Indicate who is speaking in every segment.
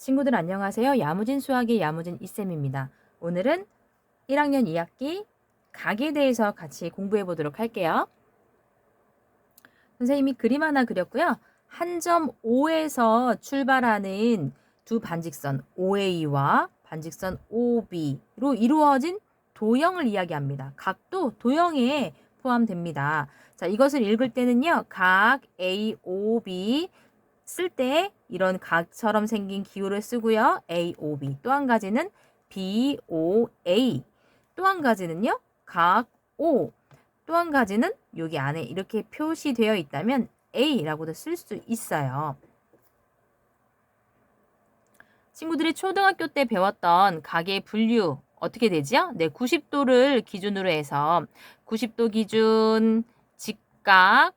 Speaker 1: 친구들 안녕하세요. 야무진 수학의 야무진 이쌤입니다. 오늘은 1학년 2학기 각에 대해서 같이 공부해 보도록 할게요. 선생님이 그림 하나 그렸고요. 한 점 O에서 출발하는 두 반직선 OA와 반직선 OB로 이루어진 도형을 이야기합니다. 각도 도형에 포함됩니다. 자, 이것을 읽을 때는요. 각 AOB 쓸 때 이런 각처럼 생긴 기호를 쓰고요. AOB. 또 한 가지는 BOA. 또 한 가지는요. 각 O. 또 한 가지는 여기 안에 이렇게 표시되어 있다면 A라고도 쓸 수 있어요. 친구들이 초등학교 때 배웠던 각의 분류 어떻게 되죠? 네, 90도를 기준으로 해서 90도 기준 직각,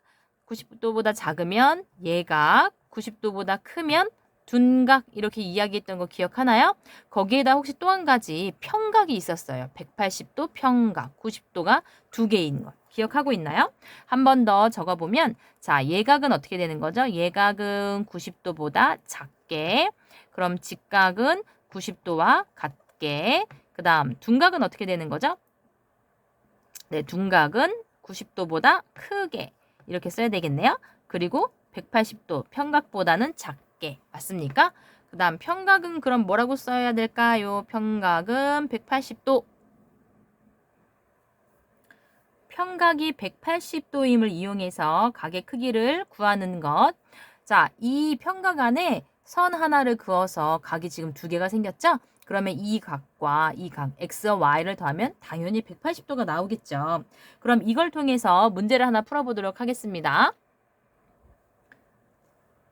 Speaker 1: 90도보다 작으면 예각, 90도보다 크면 둔각 이렇게 이야기했던 거 기억하나요? 거기에다 혹시 또 한 가지 평각이 있었어요. 180도 평각, 90도가 두 개인 것. 기억하고 있나요? 한 번 더 적어보면 자, 예각은 어떻게 되는 거죠? 예각은 90도보다 작게, 그럼 직각은 90도와 같게, 그 다음 둔각은 어떻게 되는 거죠? 네, 둔각은 90도보다 크게 이렇게 써야 되겠네요. 그리고 180도 평각보다는 작게 맞습니까? 그 다음 평각은 그럼 뭐라고 써야 될까요? 평각은 180도. 평각이 180도임을 이용해서 각의 크기를 구하는 것. 자, 이 평각 안에 선 하나를 그어서 각이 지금 두 개가 생겼죠? 그러면 이 각과 이 각, x와 y를 더하면 당연히 180도가 나오겠죠. 그럼 이걸 통해서 문제를 하나 풀어보도록 하겠습니다.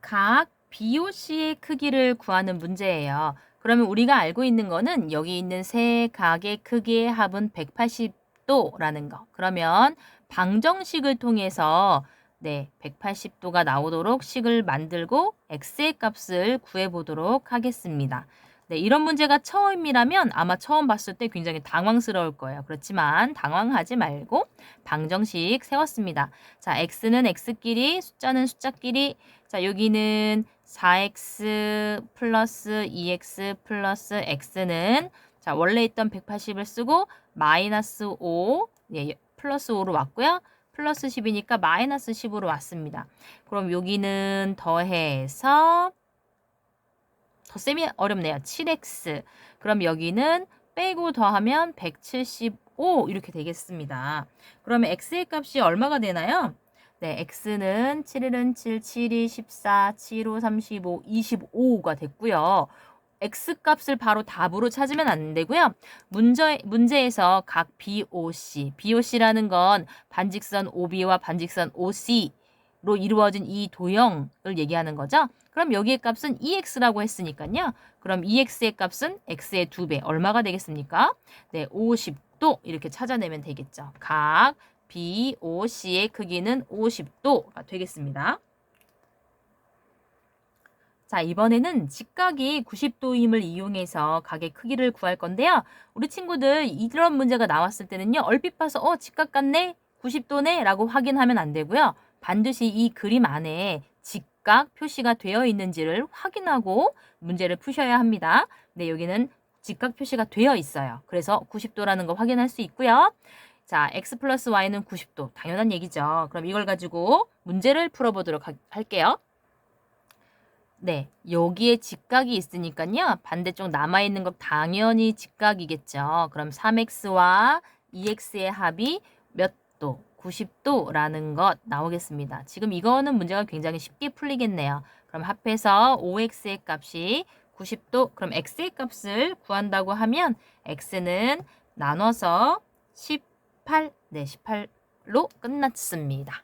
Speaker 1: 각 BOC의 크기를 구하는 문제예요. 그러면 우리가 알고 있는 거는 여기 있는 세 각의 크기의 합은 180도라는 거. 그러면 방정식을 통해서 180도가 나오도록 식을 만들고 x의 값을 구해보도록 하겠습니다. 네, 이런 문제가 처음이라면 아마 처음 봤을 때 굉장히 당황스러울 거예요. 그렇지만 당황하지 말고 방정식 세웠습니다. 자, x는 x끼리, 숫자는 숫자끼리. 자, 여기는 4x 플러스 2x 플러스 x는 자, 원래 있던 180을 쓰고 마이너스 5, 플러스 5로 왔고요. 플러스 10이니까 마이너스 10으로 왔습니다. 그럼 여기는 더해서 더 셈이 어렵네요. 7x. 그럼 여기는 빼고 더하면 175 이렇게 되겠습니다. 그러면 x의 값이 얼마가 되나요? 네, x는 7일은 7, 7이 14, 7, 5, 35, 25가 됐고요. x값을 바로 답으로 찾으면 안 되고요. 문제에서 각 BOC라는 건 반직선 OB와 반직선 OC로 이루어진 이 도형을 얘기하는 거죠. 그럼 여기의 값은 2x라고 했으니까요. 그럼 2x의 값은 x의 2배. 얼마가 되겠습니까? 네, 50도 이렇게 찾아내면 되겠죠. 각 BOC의 크기는 50도가 되겠습니다. 자, 이번에는 직각이 90도임을 이용해서 각의 크기를 구할 건데요. 우리 친구들 이런 문제가 나왔을 때는요. 얼핏 봐서 직각 같네? 90도네? 라고 확인하면 안 되고요. 반드시 이 그림 안에 직각 표시가 되어 있는지를 확인하고 문제를 푸셔야 합니다. 네, 여기는 직각 표시가 되어 있어요. 그래서 90도라는 거 확인할 수 있고요. 자, x 플러스 y는 90도. 당연한 얘기죠. 그럼 이걸 가지고 문제를 풀어보도록 할게요. 네, 여기에 직각이 있으니까요. 반대쪽 남아있는 것 당연히 직각이겠죠. 그럼 3x와 2x의 합이 몇 도? 90도라는 것 나오겠습니다. 지금 이거는 문제가 굉장히 쉽게 풀리겠네요. 그럼 합해서 5x의 값이 90도, 그럼 x의 값을 구한다고 하면 x는 나눠서 18, 18로 끝났습니다.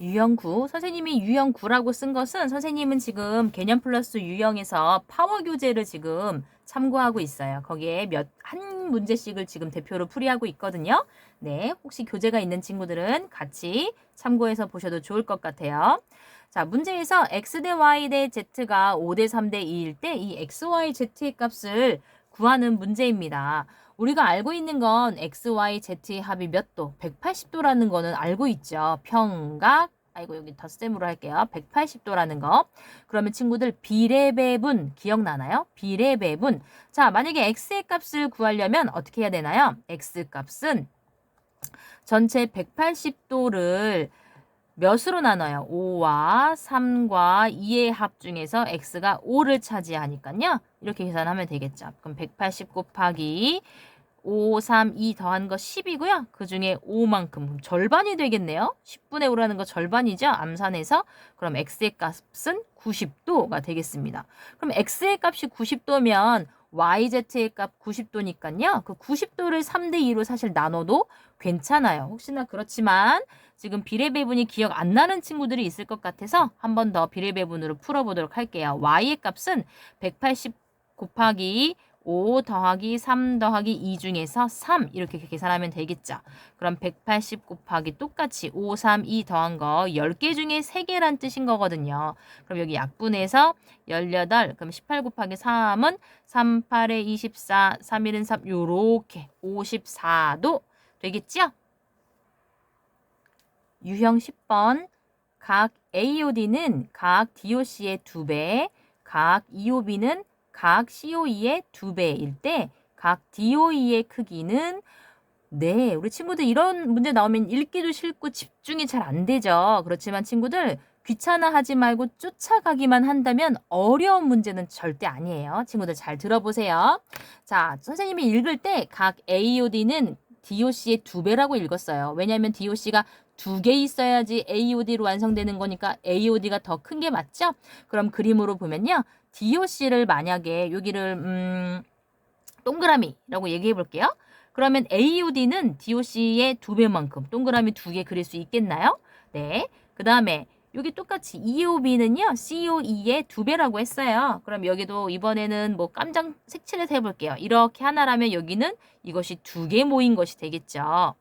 Speaker 1: 유형 9. 선생님이 유형 9라고 쓴 것은 선생님은 지금 개념 플러스 유형에서 파워 교재를 지금 참고하고 있어요. 거기에 한 문제씩을 지금 대표로 풀이하고 있거든요. 네, 혹시 교재가 있는 친구들은 같이 참고해서 보셔도 좋을 것 같아요. 자, 문제에서 x 대 y 대 z가 5 대 3 대 2일 때 이 x, y, z의 값을 구하는 문제입니다. 우리가 알고 있는 건 x, y, z의 합이 몇 도? 180도라는 거는 알고 있죠. 평각 아이고 여기 덧셈으로 할게요. 180도라는 거. 그러면 친구들 비례 배분 기억나나요? 비례 배분. 자, 만약에 x의 값을 구하려면 어떻게 해야 되나요? x 값은 전체 180도를 몇으로 나눠요? 5와 3과 2의 합 중에서 x가 5를 차지하니까요. 이렇게 계산하면 되겠죠. 그럼 180 곱하기 5, 3, 2 더한 거 10이고요. 그 중에 5만큼 절반이 되겠네요. 10분의 5라는 거 절반이죠. 암산해서. 그럼 x의 값은 90도가 되겠습니다. 그럼 x의 값이 90도면 yz의 값 90도니까요. 그 90도를 3대 2로 사실 나눠도 괜찮아요. 혹시나 그렇지만 지금 비례배분이 기억 안 나는 친구들이 있을 것 같아서 한 번 더 비례배분으로 풀어보도록 할게요. y의 값은 180 곱하기 5 더하기 3 더하기 2 중에서 3 이렇게 계산하면 되겠죠. 그럼 180 곱하기 똑같이 5, 3, 2 더한 거 10개 중에 3개란 뜻인 거거든요. 그럼 여기 약분해서 18 그럼 18 곱하기 3은 3, 8에 24, 3, 1은 3 요렇게 54도 되겠죠? 유형 10번 각 AOD는 각 DOC의 2배, 각 EOB는 각 COE의 2배일 때 각 DOE의 크기는 네, 우리 친구들 이런 문제 나오면 읽기도 싫고 집중이 잘 안 되죠. 그렇지만 친구들 귀찮아하지 말고 쫓아가기만 한다면 어려운 문제는 절대 아니에요. 친구들 잘 들어보세요. 자, 선생님이 읽을 때 각 AOD는 DOC의 2배라고 읽었어요. 왜냐하면 DOC가 2개 있어야지 AOD로 완성되는 거니까 AOD가 더 큰 게 맞죠? 그럼 그림으로 보면요. DOC를 만약에 여기를 동그라미라고 얘기해 볼게요. 그러면 AOD는 DOC의 2배만큼 동그라미 2개 그릴 수 있겠나요? 네. 그 다음에 여기 똑같이 EOB는요. COE의 2배라고 했어요. 그럼 여기도 이번에는 뭐 깜장 색칠해서 해볼게요. 이렇게 하나라면 여기는 이것이 2개 모인 것이 되겠죠.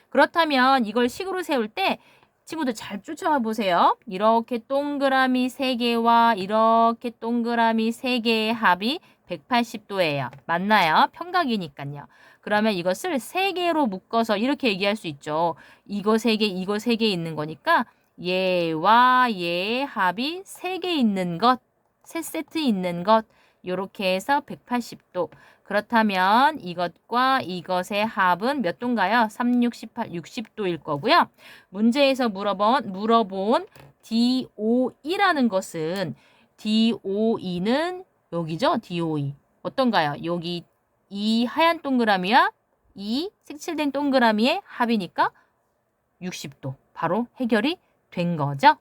Speaker 1: 그렇다면 이걸 식으로 세울 때 친구들 잘 쫓아와 보세요. 이렇게 동그라미 3개와 이렇게 동그라미 3개의 합이 180도예요. 맞나요? 평각이니까요. 그러면 이것을 3개로 묶어서 이렇게 얘기할 수 있죠. 이거 3개, 이거 3개 있는 거니까 얘와 얘의 합이 3개 있는 것, 3세트 있는 것 이렇게 해서 180도. 그렇다면 이것과 이것의 합은 몇 도인가요? 3, 6, 18, 60도일 거고요. 문제에서 물어본 DOE라는 것은 DOE는 여기죠? DOE. 어떤가요? 여기 이 하얀 동그라미와 이 색칠된 동그라미의 합이니까 60도. 바로 해결이 된 거죠.